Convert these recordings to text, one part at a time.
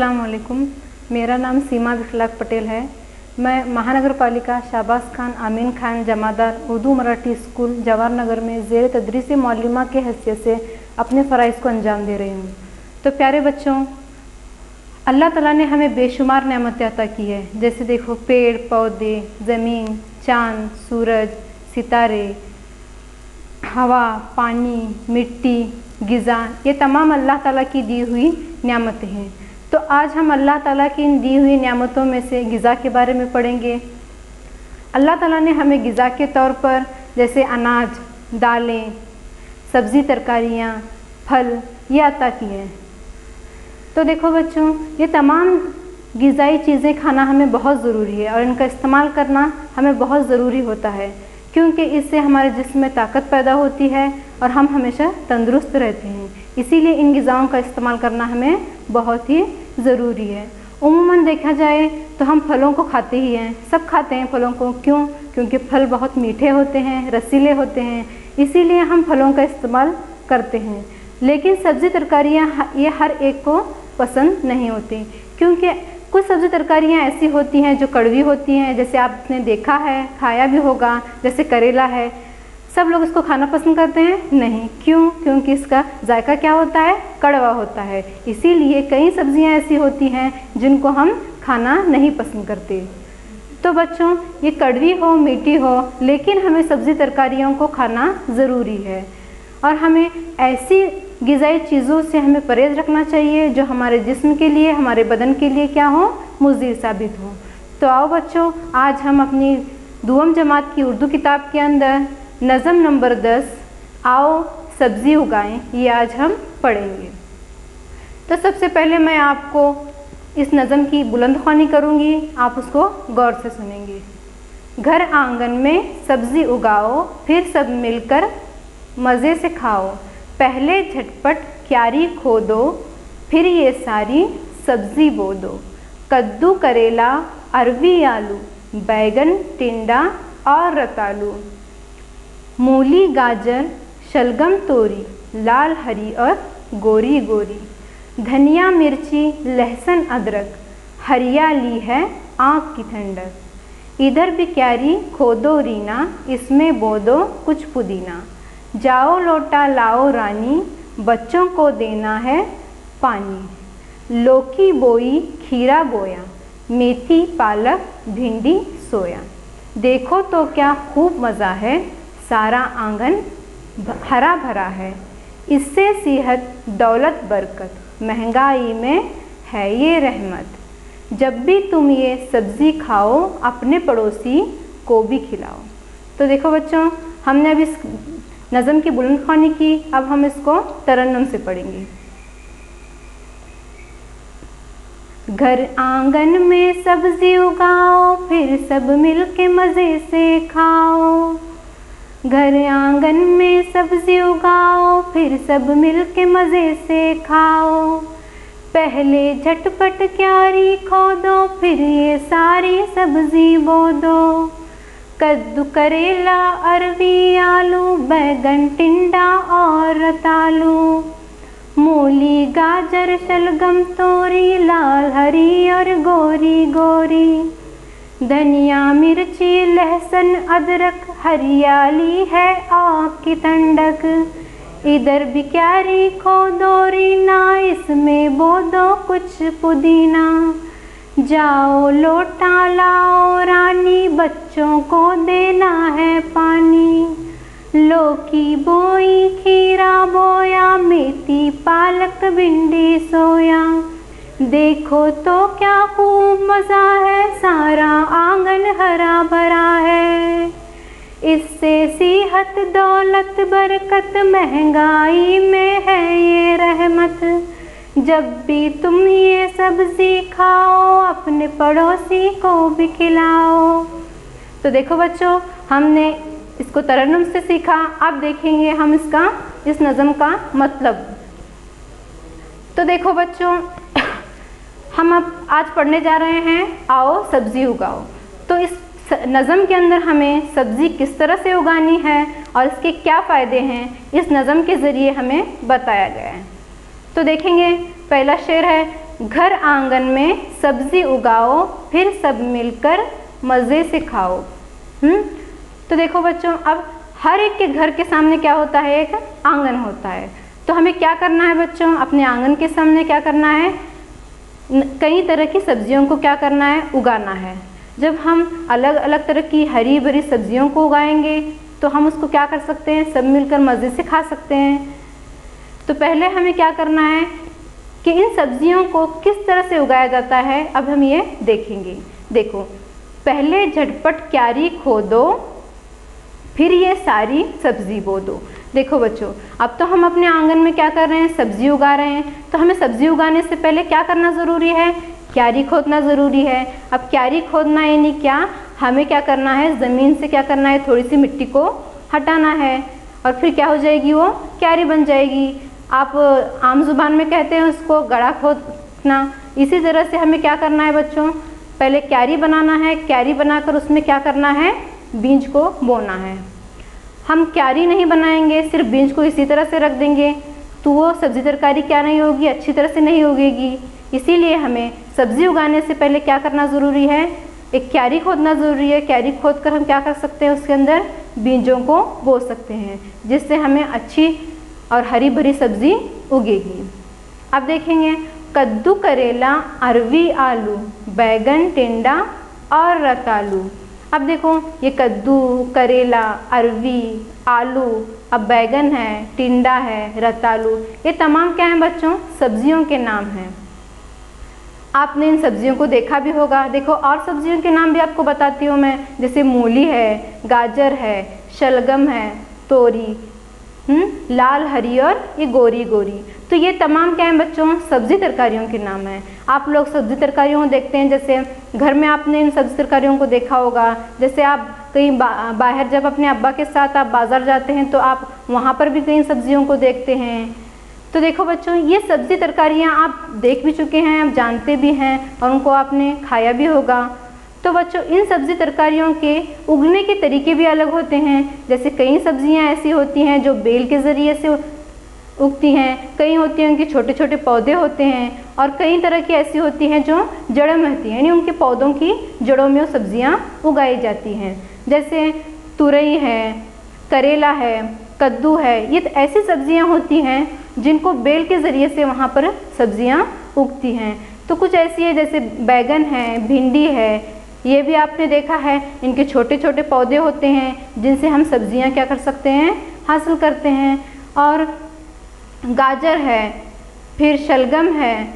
अस्सलाम वालेकुम। मेरा नाम सीमा बिखलाक पटेल है। मैं महानगर पालिका शाहबाज खान आमीन खान जमादार उर्दू मराठी स्कूल जवाहर नगर में ज़ेर तदरीस मौलिमा के हैसियत से अपने फ़राइज़ को अंजाम दे रही हूँ। तो प्यारे बच्चों, अल्लाह ताला ने हमें बेशुमार नेमतें अता की है। जैसे देखो, पेड़ पौधे, ज़मीन, चाँद, सूरज, सितारे, हवा, पानी, मिट्टी, ग़िज़ा, ये तमाम अल्लाह ताला की दी हुई नेमतें हैं। तो आज हम अल्लाह ताला की इन दी हुई नेमतों में से ग़िज़ा के बारे में पढ़ेंगे। अल्लाह ताला ने हमें ग़िज़ा के तौर पर जैसे अनाज, दालें, सब्ज़ी, तरकारियाँ, फल ये अता किए हैं। तो देखो बच्चों, ये तमाम ग़िज़ाई चीज़ें खाना हमें बहुत ज़रूरी है और इनका इस्तेमाल करना हमें बहुत ज़रूरी होता है, क्योंकि इससे हमारे जिस्म में ताकत पैदा होती है और हम हमेशा तंदुरुस्त रहते हैं। इसीलिए इन ग़िज़ाओं का इस्तेमाल करना हमें बहुत ही ज़रूरी है। उम्मन देखा जाए तो हम फलों को खाते ही हैं, सब खाते हैं फलों को। क्यों? क्योंकि फल बहुत मीठे होते हैं, रसीले होते हैं, इसीलिए हम फलों का इस्तेमाल करते हैं। लेकिन सब्ज़ी तरकारियाँ ये हर एक को पसंद नहीं होती, क्योंकि कुछ सब्ज़ी तरकारियाँ ऐसी होती हैं जो कड़वी होती हैं। जैसे आपने देखा है, खाया भी होगा, जैसे करेला है, सब लोग इसको खाना पसंद करते हैं नहीं। क्यों? क्योंकि इसका जायका क्या होता है? कड़वा होता है। इसीलिए कई सब्ज़ियाँ ऐसी होती हैं जिनको हम खाना नहीं पसंद करते। तो बच्चों, ये कड़वी हो, मीठी हो, लेकिन हमें सब्ज़ी तरकारियों को खाना ज़रूरी है और हमें ऐसी ग़िज़ाई चीज़ों से हमें परहेज़ रखना चाहिए जो हमारे जिस्म के लिए, हमारे बदन के लिए क्या हो? मुज़िर साबित हो। तो आओ बच्चों, आज हम अपनी दुआम जमात की उर्दू किताब के अंदर नज़म नंबर 10 आओ सब्ज़ी उगाएं, ये आज हम पढ़ेंगे। तो सबसे पहले मैं आपको इस नज़म की बुलंद ख्वानी करूँगी, आप उसको गौर से सुनेंगे। घर आंगन में सब्ज़ी उगाओ, फिर सब मिलकर मज़े से खाओ। पहले झटपट क्यारी खोदो, फिर ये सारी सब्ज़ी बो दो। कद्दू, करेला, अरवी, आलू, बैगन, टिंडा और रतालू, मूली, गाजर, शलगम, तोरी, लाल, हरी और गोरी गोरी, धनिया, मिर्ची, लहसुन, अदरक, हरियाली है आँख की ठंडक। इधर भी क्यारी खोदो रीना, इसमें बो दो कुछ पुदीना। जाओ लोटा लाओ रानी, बच्चों को देना है पानी। लौकी बोई, खीरा बोया, मेथी, पालक, भिंडी, सोया। देखो तो क्या खूब मज़ा है, सारा आंगन हरा भरा है। इससे सेहत, दौलत, बरकत, महंगाई में है ये रहमत। जब भी तुम ये सब्ज़ी खाओ, अपने पड़ोसी को भी खिलाओ। तो देखो बच्चों, हमने अभी इस नज़म की बुलंद ख्वानी की, अब हम इसको तरन्नुम से पढ़ेंगे। घर आंगन में सब्ज़ी उगाओ, फिर सब मिल के मज़े से खाओ। घर आंगन में सब्ज़ी उगाओ, फिर सब मिल के मज़े से खाओ। पहले झटपट क्यारी खोदो, फिर ये सारी सब्ज़ी बो दो। कद्दू, करेला, अरवी, आलू, बैगन, टिंडा और रतालू, मूली, गाजर, शलगम, तोरी, लाल, हरी और गोरी गोरी, धनिया, मिर्ची, लहसुन, अदरक, हरियाली है आँख की ठंडक। इधर भी क्यारी खोदो रीना, इसमें बो दो कुछ पुदीना। जाओ लोटा लाओ रानी, बच्चों को देना है पानी। लौकी बोई, खीरा बोया, मेथी, पालक, भिंडी, सोया। देखो तो क्या खूब मज़ा है, सारा आंगन हरा भरा है। इससे सेहत, दौलत, बरकत, महंगाई में है ये रहमत। जब भी तुम ये सब्ज़ी खाओ, अपने पड़ोसी को भी खिलाओ। तो देखो बच्चों, हमने इसको तरन्नुम से सीखा। अब देखेंगे हम इस नज़म का मतलब। तो देखो बच्चों, हम अब आज पढ़ने जा रहे हैं आओ सब्ज़ी उगाओ। तो इस नज़म के अंदर हमें सब्ज़ी किस तरह से उगानी है और इसके क्या फ़ायदे हैं, इस नज़म के ज़रिए हमें बताया गया है। तो देखेंगे, पहला शेर है, घर आंगन में सब्जी उगाओ, फिर सब मिलकर मज़े से खाओ। तो देखो बच्चों, अब हर एक के घर के सामने क्या होता है, एक आंगन होता है। तो हमें क्या करना है बच्चों, अपने आंगन के सामने क्या करना है, कई तरह की सब्जियों को क्या करना है, उगाना है। जब हम अलग अलग तरह की हरी भरी सब्जियों को उगाएंगे तो हम उसको क्या कर सकते हैं, सब मिलकर मज़े से खा सकते हैं। तो पहले हमें क्या करना है कि इन सब्जियों को किस तरह से उगाया जाता है, अब हम ये देखेंगे। देखो, पहले झटपट क्यारी खोदो, फिर ये सारी सब्जी बो दो। देखो बच्चों, अब तो हम अपने आंगन में क्या कर रहे हैं, सब्जी उगा रहे हैं। तो हमें सब्जी उगाने से पहले क्या करना ज़रूरी है, क्यारी खोदना ज़रूरी है। अब क्यारी खोदना यानी क्या, हमें क्या करना है, ज़मीन से क्या करना है, थोड़ी सी मिट्टी को हटाना है और फिर क्या हो जाएगी, वो क्यारी बन जाएगी। आप आम जुबान में कहते हैं उसको गड़ा खोदना। इसी तरह से हमें क्या करना है बच्चों, पहले क्यारी बनाना है, क्यारी बनाकर उसमें क्या करना है, बीज को बोना है। हम क्यारी नहीं बनाएंगे, सिर्फ बीज को इसी तरह से रख देंगे तो वो सब्जी तरकारी क्या नहीं होगी, अच्छी तरह से नहीं उगेगी। इसीलिए हमें सब्जी उगाने से पहले क्या करना ज़रूरी है, एक क्यारी खोदना ज़रूरी है। क्यारी खोद कर हम क्या कर सकते हैं, उसके अंदर बीजों को बो सकते हैं, जिससे हमें अच्छी और हरी भरी सब्जी उगेगी। अब देखेंगे, कद्दू, करेला, अरवी, आलू, बैगन, टिंडा और रतालू। अब देखो, ये कद्दू, करेला, अरवी, आलू, अब बैगन है, टिंडा है, रतालू, ये तमाम क्या हैं बच्चों, सब्जियों के नाम हैं। आपने इन सब्जियों को देखा भी होगा। देखो, और सब्जियों के नाम भी आपको बताती हूँ मैं, जैसे मूली है, गाजर है, शलगम है, तोरी, लाल, हरी और ये गोरी गोरी। तो ये तमाम क्या हैं बच्चों, सब्जी तरकारियों के नाम हैं। आप लोग सब्जी तरकारियों को देखते हैं, जैसे घर में आपने इन सब्जी तरकारियों को देखा होगा। जैसे आप कहीं बाहर जब अपने अब्बा के साथ आप बाज़ार जाते हैं तो आप वहाँ पर भी कई सब्जियों को देखते हैं। तो देखो बच्चों, ये सब्जी तरकारियाँ आप देख भी चुके हैं, आप जानते भी हैं और उनको आपने खाया भी होगा। तो बच्चों, इन सब्जी तरकारियों के उगने के तरीके भी अलग होते हैं। जैसे कई सब्जियां ऐसी होती हैं जो बेल के ज़रिए से उगती हैं, कई होती हैं उनके छोटे छोटे पौधे होते हैं, और कई तरह की ऐसी होती हैं जो जड़ों में होती हैं, यानी उनके पौधों की जड़ों में वो सब्जियां उगाई जाती हैं। जैसे तुरई है, करेला है, कद्दू है, ये ऐसी सब्जियां होती हैं जिनको बेल के ज़रिए से वहाँ पर सब्जियां उगती हैं। तो कुछ ऐसी है जैसे बैगन है, भिंडी है, ये भी आपने देखा है, इनके छोटे छोटे पौधे होते हैं जिनसे हम सब्जियां क्या कर सकते हैं, हासिल करते हैं। और गाजर है, फिर शलगम है,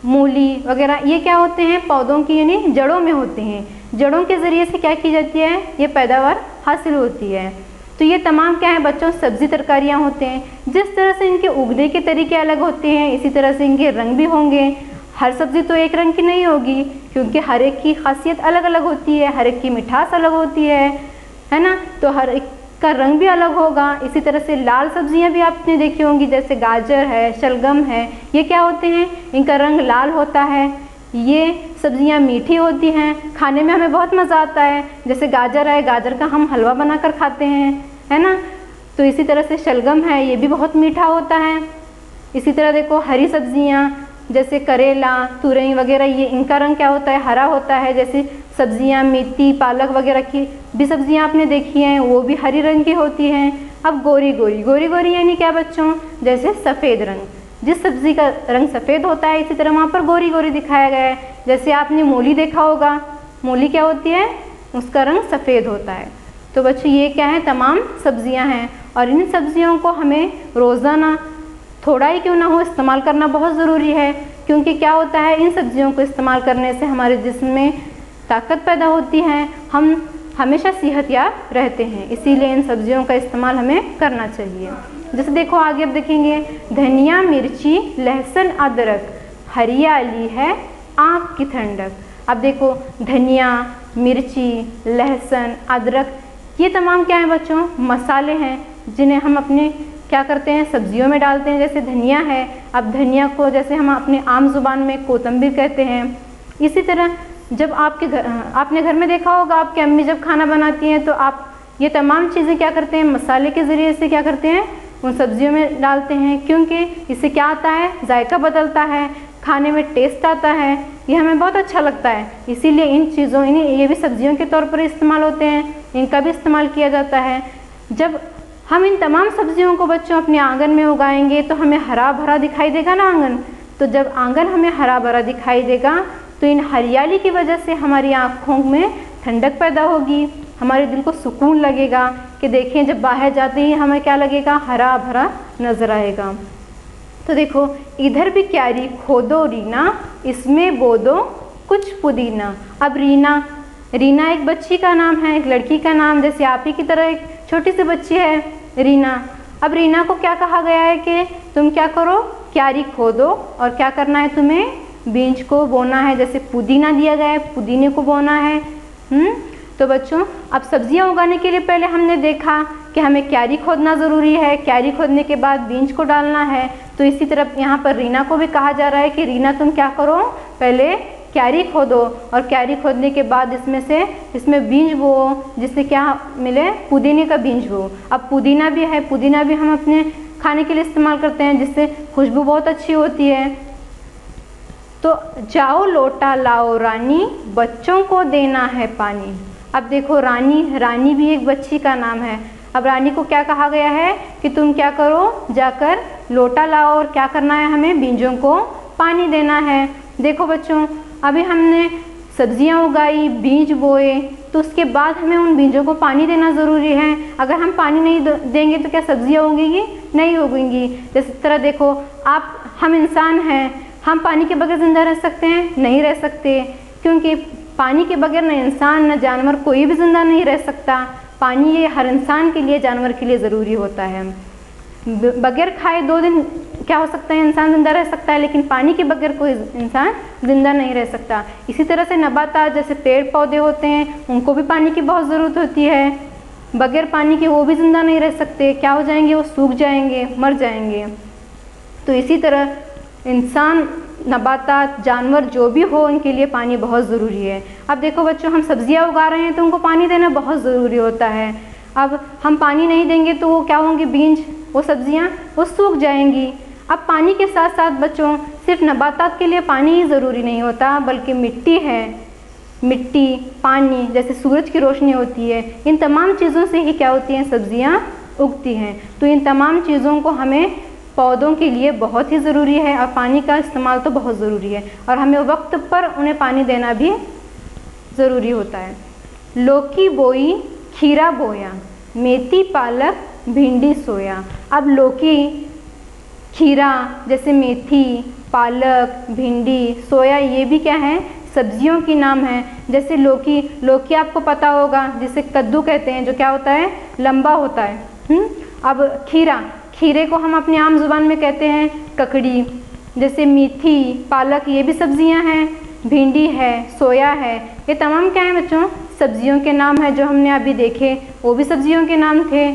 मूली वगैरह, ये क्या होते हैं, पौधों की यानी जड़ों में होते हैं। जड़ों के ज़रिए से क्या की जाती है, ये पैदावार हासिल होती है। तो ये तमाम क्या है बच्चों, सब्जी तरकारियाँ होते हैं। जिस तरह से इनके उगने के तरीके अलग होते हैं, इसी तरह से इनके रंग भी होंगे। हर सब्ज़ी तो एक रंग की नहीं होगी, क्योंकि हर एक की खासियत अलग अलग होती है, हर एक की मिठास अलग होती है ना। तो हर एक का रंग भी अलग होगा। इसी तरह से लाल सब्जियां भी आपने देखी होंगी, जैसे गाजर है, शलगम है, ये क्या होते हैं, इनका रंग लाल होता है। ये सब्जियां मीठी होती हैं, खाने में हमें बहुत मज़ा आता है। जैसे गाजर है, गाजर का हम हलवा बनाकर खाते हैं, है ना। तो इसी तरह से शलगम है, ये भी बहुत मीठा होता है। इसी तरह देखो, हरी सब्जियां जैसे करेला, तुरई वगैरह, ये इनका रंग क्या होता है, हरा होता है। जैसे सब्जियां मेथी, पालक वगैरह की भी सब्जियां आपने देखी हैं, वो भी हरी रंग की होती हैं। अब गोरी गोरी, गोरी गोरी यानी क्या बच्चों, जैसे सफ़ेद रंग, जिस सब्ज़ी का रंग सफ़ेद होता है इसी तरह वहाँ पर गोरी गोरी दिखाया गया है। जैसे आपने मूली देखा होगा, मूली क्या होती है, उसका रंग सफ़ेद होता है। तो बच्चों, ये क्या है, तमाम सब्जियां हैं, और इन सब्जियों को हमें रोज़ाना थोड़ा ही क्यों ना हो इस्तेमाल करना बहुत ज़रूरी है। क्योंकि क्या होता है, इन सब्जियों को इस्तेमाल करने से हमारे जिस्म में ताकत पैदा होती है, हम हमेशा सेहतयाब रहते हैं। इसीलिए इन सब्जियों का इस्तेमाल हमें करना चाहिए। जैसे देखो आगे अब देखेंगे, धनिया, मिर्ची, लहसुन, अदरक, हरियाली है आँख की ठंडक। अब देखो, धनिया, मिर्ची, लहसुन, अदरक, ये तमाम क्या हैं बच्चों, मसाले हैं जिन्हें हम अपने क्या करते हैं, सब्जियों में डालते हैं। जैसे धनिया है, अब धनिया को जैसे हम अपने आम जुबान में कोतंबीर कहते हैं। इसी तरह जब आपने घर में देखा होगा, आपकी अम्मी जब खाना बनाती हैं तो आप ये तमाम चीज़ें क्या करते हैं, मसाले के ज़रिए से क्या करते हैं, उन सब्जियों में डालते हैं। क्योंकि इससे क्या आता है, जायका बदलता है, खाने में टेस्ट आता है, ये हमें बहुत अच्छा लगता है। इसीलिए इन चीज़ों ये भी सब्जियों के तौर पर इस्तेमाल होते हैं, इनका भी इस्तेमाल किया जाता है। जब हम इन तमाम सब्जियों को बच्चों अपने आंगन में उगाएंगे तो हमें हरा भरा दिखाई देगा ना आंगन। तो जब आंगन हमें हरा भरा दिखाई देगा तो इन हरियाली की वजह से हमारी आँखों में ठंडक पैदा होगी, हमारे दिल को सुकून लगेगा कि देखें जब बाहर जाते ही हमें क्या लगेगा, हरा भरा नज़र आएगा। तो देखो इधर भी क्यारी खोदो रीना, इसमें बो दो कुछ पुदीना। अब रीना एक बच्ची का नाम है, एक लड़की का नाम, जैसे आप ही की तरह एक छोटी सी बच्ची है रीना। अब रीना को क्या कहा गया है कि तुम क्या करो, क्यारी खोदो और क्या करना है, तुम्हें बीज को बोना है। जैसे पुदीना दिया गया है, पुदीने को बोना है। तो बच्चों अब सब्जियां उगाने के लिए पहले हमने देखा कि हमें क्यारी खोदना ज़रूरी है, क्यारी खोदने के बाद बीज को डालना है। तो इसी तरह यहाँ पर रीना को भी कहा जा रहा है कि रीना तुम क्या करो, पहले क्यारी खोदो और क्यारी खोदने के बाद इसमें बीज बो, जिससे क्या मिले, पुदीने का बीज बो। अब पुदीना भी है, पुदीना भी हम अपने खाने के लिए इस्तेमाल करते हैं, जिससे खुशबू बहुत अच्छी होती है। तो जाओ लोटा लाओ रानी, बच्चों को देना है पानी। अब देखो रानी भी एक बच्ची का नाम है। अब रानी को क्या कहा गया है कि तुम क्या करो, जाकर लोटा लाओ और क्या करना है, हमें बीजों को पानी देना है। देखो बच्चों अभी हमने सब्जियां उगाई, बीज बोए, तो उसके बाद हमें उन बीजों को पानी देना ज़रूरी है। अगर हम पानी नहीं देंगे तो क्या सब्जियां उगेंगी? नहीं उगेंगी। जिस तरह देखो हम इंसान हैं, हम पानी के बगैर ज़िंदा रह सकते हैं? नहीं रह सकते, क्योंकि पानी के बगैर न इंसान न जानवर कोई भी ज़िंदा नहीं रह सकता। पानी ये हर इंसान के लिए, जानवर के लिए ज़रूरी होता है। बगैर खाए 2 दिन क्या हो सकता है, इंसान ज़िंदा रह सकता है, लेकिन पानी के बगैर कोई इंसान ज़िंदा नहीं रह सकता। इसी तरह से नबातात जैसे पेड़ पौधे होते हैं, उनको भी पानी की बहुत ज़रूरत होती है। बगैर पानी के वो भी ज़िंदा नहीं रह सकते, क्या हो जाएंगे, वो सूख जाएंगे, मर जाएंगे। तो इसी तरह इंसान, नबातात, जानवर जो भी हो, इनके लिए पानी बहुत ज़रूरी है। अब देखो बच्चों हम सब्जियां उगा रहे हैं तो उनको पानी देना बहुत ज़रूरी होता है। अब हम पानी नहीं देंगे तो वो क्या होंगे, बीज, वो सब्जियां वो सूख जाएंगी। अब पानी के साथ साथ बच्चों सिर्फ नबातात के लिए पानी ही ज़रूरी नहीं होता, बल्कि मिट्टी है, मिट्टी, पानी, जैसे सूरज की रोशनी होती है, इन तमाम चीज़ों से ही क्या होती हैं, सब्जियां उगती हैं। तो इन तमाम चीज़ों को हमें पौधों के लिए बहुत ही ज़रूरी है और पानी का इस्तेमाल तो बहुत ज़रूरी है, और हमें वक्त पर उन्हें पानी देना भी ज़रूरी होता है। लौकी बोई खीरा बोया, मेथी पालक भिंडी सोया। अब लौकी, खीरा, जैसे मेथी, पालक, भिंडी, सोया, ये भी क्या है, सब्जियों की नाम है। जैसे लौकी आपको पता होगा, जिसे कद्दू कहते हैं, जो क्या होता है, लंबा होता है। अब खीरे को हम अपनी आम जुबान में कहते हैं ककड़ी। जैसे मेथी, पालक, ये भी सब्जियां हैं। भिंडी है, सोया है, ये तमाम क्या है बच्चों, सब्जियों के नाम है। जो हमने अभी देखे वो भी सब्जियों के नाम थे।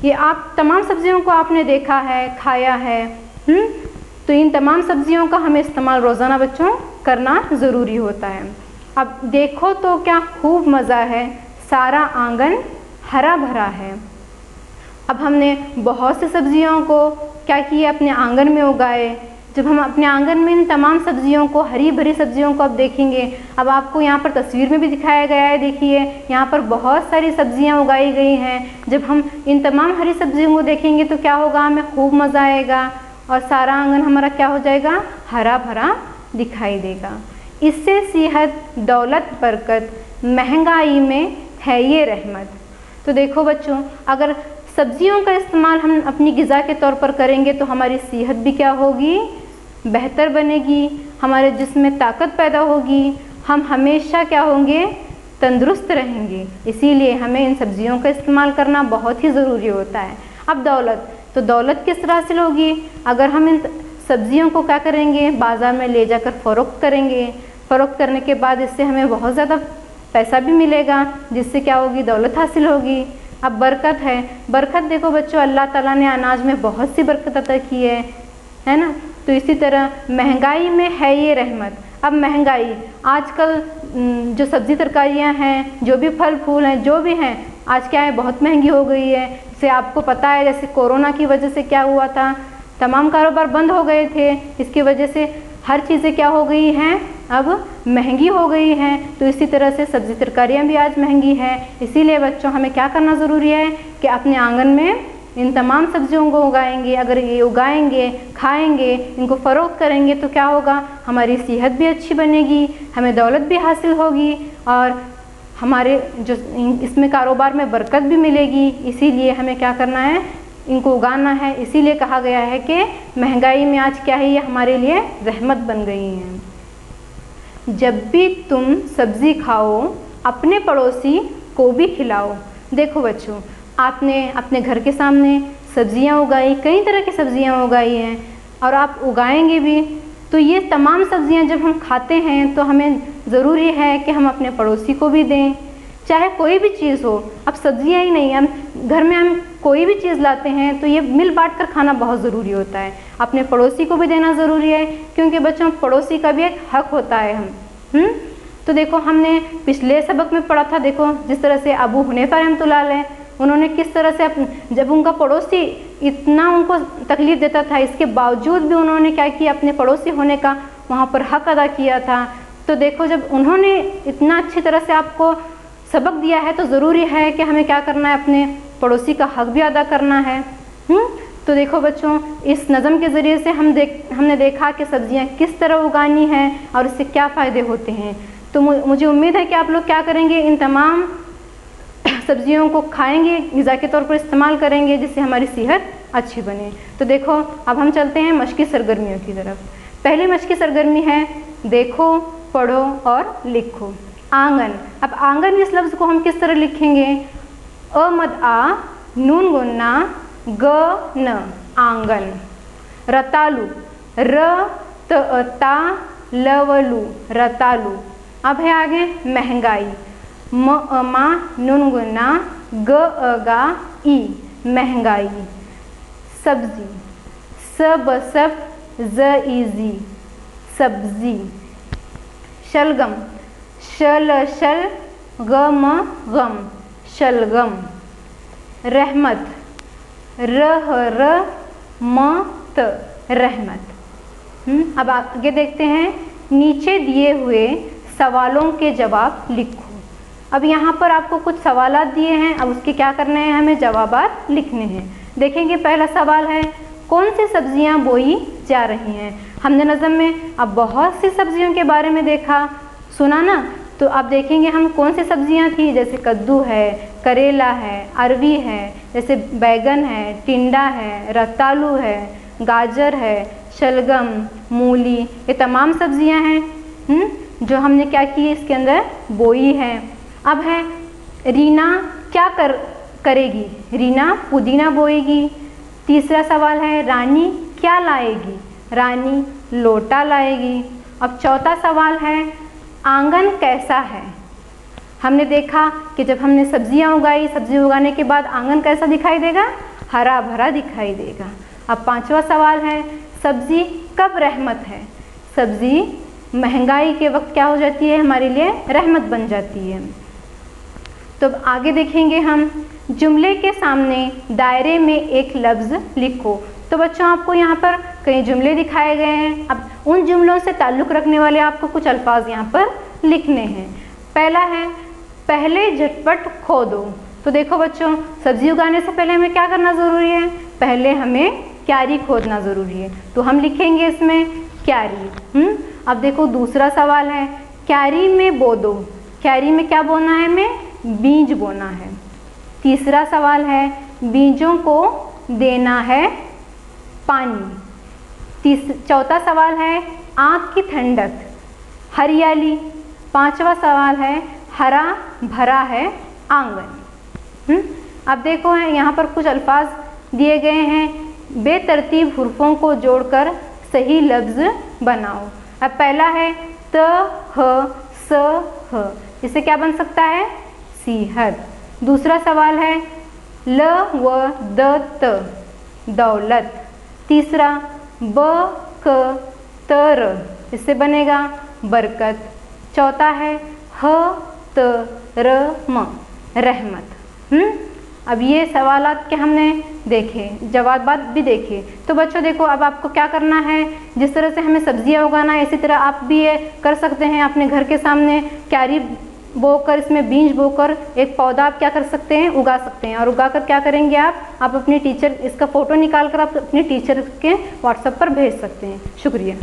ये आप तमाम सब्जियों को आपने देखा है, खाया है। तो इन तमाम सब्जियों का हमें इस्तेमाल रोज़ाना बच्चों करना ज़रूरी होता है। अब देखो तो क्या खूब मज़ा है, सारा आंगन हरा भरा है। अब हमने बहुत से सब्जियों को क्या किया, अपने आंगन में उगाए। जब हम अपने आंगन में इन तमाम सब्जियों को, हरी भरी सब्जियों को अब देखेंगे, अब आपको यहाँ पर तस्वीर में भी दिखाया गया है, देखिए यहाँ पर बहुत सारी सब्जियाँ उगाई गई हैं। जब हम इन तमाम हरी सब्जियों को देखेंगे तो क्या होगा, हमें खूब मज़ा आएगा और सारा आंगन हमारा क्या हो जाएगा, हरा भरा दिखाई देगा। इससे सेहत, दौलत, बरकत, महंगाई में है ये रहमत। तो देखो बच्चों, अगर सब्जियों का इस्तेमाल हम अपनी ग़िज़ा के तौर पर करेंगे तो हमारी सेहत भी क्या होगी, बेहतर बनेगी, हमारे जिस्म में ताकत पैदा होगी, हम हमेशा क्या होंगे, तंदुरुस्त रहेंगे। इसीलिए हमें इन सब्जियों का इस्तेमाल करना बहुत ही ज़रूरी होता है। अब दौलत किस तरह हासिल होगी, अगर हम इन सब्जियों को क्या करेंगे, बाज़ार में ले जाकर फ़रोख्त करेंगे। फ़रोख्त करने के बाद इससे हमें बहुत ज़्यादा पैसा भी मिलेगा, जिससे क्या होगी, दौलत हासिल होगी। अब बरकत बरकत देखो बच्चों, अल्लाह ताला ने अनाज में बहुत सी बरकत अता की है ना। तो इसी तरह महंगाई में है ये रहमत। अब महंगाई, आजकल जो सब्ज़ी तरकारियां हैं, जो भी फल फूल हैं, जो भी हैं, आज क्या है, बहुत महंगी हो गई है। जैसे आपको पता है, जैसे कोरोना की वजह से क्या हुआ था, तमाम कारोबार बंद हो गए थे। इसकी वजह से हर चीज़ें क्या हो गई हैं, अब महंगी हो गई हैं। तो इसी तरह से सब्ज़ी तरकारियाँ भी आज महंगी हैं। इसीलिए बच्चों हमें क्या करना ज़रूरी है कि अपने आंगन में इन तमाम सब्जियों को उगाएंगे। अगर ये उगाएंगे, खाएंगे, इनको फ़रोख्त करेंगे तो क्या होगा, हमारी सेहत भी अच्छी बनेगी, हमें दौलत भी हासिल होगी और हमारे जो इसमें कारोबार में बरकत भी मिलेगी। इसीलिए हमें क्या करना है, इनको उगाना है। इसीलिए कहा गया है कि महंगाई में आज क्या है, ये हमारे लिए रहमत बन गई हैं। जब भी तुम सब्ज़ी खाओ अपने पड़ोसी को भी खिलाओ। देखो बच्चों, आपने अपने घर के सामने सब्जियां उगाई, कई तरह की सब्जियां उगाई हैं और आप उगाएंगे भी। तो ये तमाम सब्जियां जब हम खाते हैं तो हमें ज़रूरी है कि हम अपने पड़ोसी को भी दें, चाहे कोई भी चीज़ हो। अब सब्जियां ही नहीं, हम घर में हम कोई भी चीज़ लाते हैं तो ये मिल बांट कर खाना बहुत ज़रूरी होता है। अपने पड़ोसी को भी देना ज़रूरी है, क्योंकि बच्चों पड़ोसी का भी एक हक होता है। हम तो देखो, हमने पिछले सबक में पढ़ा था, देखो जिस तरह से अबू हुनैफा रहमतुल्लाह अलैह, उन्होंने किस तरह से जब उनका पड़ोसी इतना उनको तकलीफ़ देता था, इसके बावजूद भी उन्होंने क्या किया, अपने पड़ोसी होने का वहाँ पर हक अदा किया था। तो देखो, जब उन्होंने इतना अच्छी तरह से आपको सबक दिया है तो ज़रूरी है कि हमें क्या करना है, अपने पड़ोसी का हक भी अदा करना है। तो देखो बच्चों, इस नज़म के ज़रिए से हमने देखा कि सब्ज़ियाँ किस तरह उगानी हैं और इससे क्या फ़ायदे होते हैं। तो मुझे उम्मीद है कि आप लोग क्या करेंगे, इन तमाम सब्जियों को खाएंगे, ग़िज़ा के तौर पर इस्तेमाल करेंगे, जिससे हमारी सेहत अच्छी बने। तो देखो, अब हम चलते हैं मश्क़ी सरगर्मियों की तरफ। पहली मश्क़ी सरगर्मी है देखो, पढ़ो और लिखो। आंगन। अब आंगन इस लफ्ज़ को हम किस तरह लिखेंगे, अ मद आ, नून गुन्ना, ग न, आंगन। रतालू, र त ता लवलू, रतालू। अब है आगे महंगाई, म मा नून गुन्ना, ग गा ई, महंगाई। सब्जी, स बसफ ज इजी, सब्जी। शलगम, शल शल ग म गम, शलगम। रहमत, रह र म त, रहमत। अब आगे देखते हैं, नीचे दिए हुए सवालों के जवाब लिखो। अब यहाँ पर आपको कुछ सवालात दिए हैं, अब उसके क्या करने हैं, हमें जवाबात लिखने हैं। देखेंगे, पहला सवाल है, कौन सी सब्जियाँ बोई जा रही हैं। हमने नज़म में अब बहुत सी सब्जियों के बारे में देखा, सुना ना। तो अब देखेंगे हम कौन सी सब्जियाँ थी, जैसे कद्दू है, करेला है, अरवी है, जैसे बैगन है, टिंडा है, रतालू है, गाजर है, शलगम, मूली, ये तमाम सब्जियाँ हैं जो हमने क्या की, इसके अंदर बोई है। अब है, रीना क्या करेगी, रीना पुदीना बोएगी। तीसरा सवाल है, रानी क्या लाएगी, रानी लोटा लाएगी। अब चौथा सवाल है, आंगन कैसा है। हमने देखा कि जब हमने सब्जियां उगाई, सब्जी उगाने के बाद आंगन कैसा दिखाई देगा, हरा भरा दिखाई देगा। अब पांचवा सवाल है, सब्जी कब रहमत है। सब्जी महंगाई के वक्त क्या हो जाती है, हमारे लिए रहमत बन जाती है। तो अब आगे देखेंगे हम, जुमले के सामने दायरे में एक लफ्ज़ लिखो। तो बच्चों, आपको यहाँ पर कई जुमले दिखाए गए हैं। अब उन जुमलों से ताल्लुक़ रखने वाले आपको कुछ अल्फाज यहाँ पर लिखने हैं। पहला है, पहले झटपट खोदो। तो देखो बच्चों, सब्जी उगाने से पहले हमें क्या करना ज़रूरी है, पहले हमें क्यारी खोदना ज़रूरी है। तो हम लिखेंगे इसमें क्यारी। अब देखो, दूसरा सवाल है, क्यारी में बो दो। क्यारी में क्या बोना है, हमें बीज बोना है। तीसरा सवाल है, बीजों को देना है पानी। चौथा सवाल है, आँख की ठंडक, हरियाली। पांचवा सवाल है, हरा भरा है आंगन। अब देखो, यहाँ पर कुछ अल्फाज दिए गए हैं, बेतरतीब हुर्फों को जोड़कर सही लफ्ज़ बनाओ। अब पहला है, त ह स ह, इससे क्या बन सकता है, सेहत। दूसरा सवाल है, ल व द त, दौलत। तीसरा, ब क त र, इससे बनेगा बरकत। चौथा है, ह त र म, रहमत। अब ये सवालात के हमने देखे, जवाबात भी देखे। तो बच्चों देखो, अब आपको क्या करना है, जिस तरह से हमें सब्जियां उगाना है इसी तरह आप भी ये कर सकते हैं। अपने घर के सामने क्यारी बोकर, इसमें बीज बोकर एक पौधा आप क्या कर सकते हैं, उगा सकते हैं। और उगाकर क्या करेंगे आप अपने टीचर, इसका फ़ोटो निकाल कर आप अपने टीचर के व्हाट्सएप पर भेज सकते हैं। शुक्रिया।